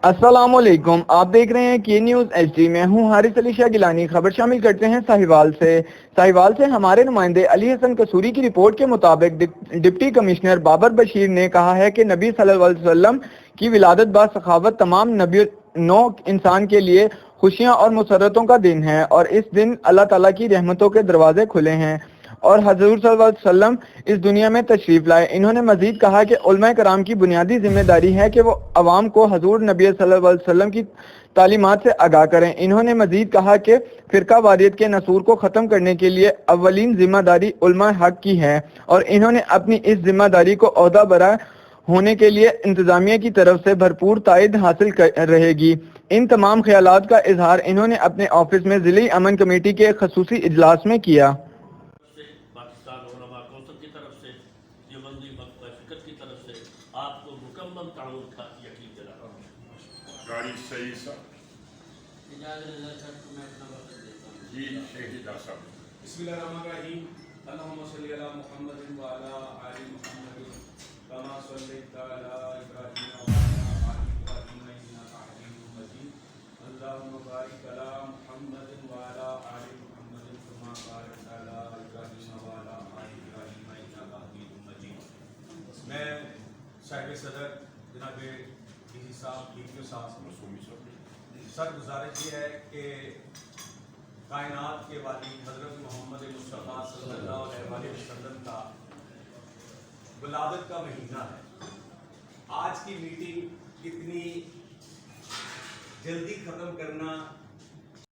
السلام علیکم، آپ دیکھ رہے ہیں کی نیوز ایچ ڈی۔ میں ہوں حارث علی شاہ گیلانی۔ خبر شامل کرتے ہیں ساہیوال سے ہمارے نمائندے علی حسن قصوری کی رپورٹ کے مطابق ڈپٹی کمشنر بابر بشیر نے کہا ہے کہ نبی صلی اللہ علیہ وسلم کی ولادت بسخاوت تمام نو انسان کے لیے خوشیاں اور مسرتوں کا دن ہے، اور اس دن اللہ تعالیٰ کی رحمتوں کے دروازے کھلے ہیں اور حضور صلی اللہ علیہ وسلم اس دنیا میں تشریف لائے۔ انہوں نے مزید کہا کہ علماء کرام کی بنیادی ذمہ داری ہے کہ وہ عوام کو حضور نبی صلی اللہ علیہ وسلم کی تعلیمات سے آگاہ کریں۔ انہوں نے مزید کہا کہ فرقہ واریت کے نسور کو ختم کرنے کے لیے اولین ذمہ داری علماء حق کی ہے، اور انہوں نے اپنی اس ذمہ داری کو عہدہ برا ہونے کے لیے انتظامیہ کی طرف سے بھرپور تائید حاصل رہے گی۔ ان تمام خیالات کا اظہار انہوں نے اپنے آفس میں ضلعی امن کمیٹی کے خصوصی اجلاس میں کیا۔ پاکستان علماء کونسل کی طرف سے، دیوبندی مکتبہ فکر کی طرف سے آپ کو مکمل تعاون کا یقین دلاتا ہوں۔ گاڑی صحیح سا جی شہید صاحب۔ بسم اللہ الرحمن الرحیم۔ اللہم صلی علی محمد وعلی آل محمد کما صلیت علی ابراہیم وعلی آل ابراہیم انک حمید مجید۔ اللہم بارک علی محمد وعلی آل محمد کما بارکت علی ابراہیم وعلی آل ابراہیم انک حمید مجید۔ میں صاحب صدر جناب ڈی سی صاحب ڈی صاحب سر گزارش یہ ہے کہ کائنات کے والی حضرت محمد مصطفیٰ صلی اللہ علیہ وسلم کا ولادت کا مہینہ ہے۔ آج کی میٹنگ اتنی جلدی ختم کرنا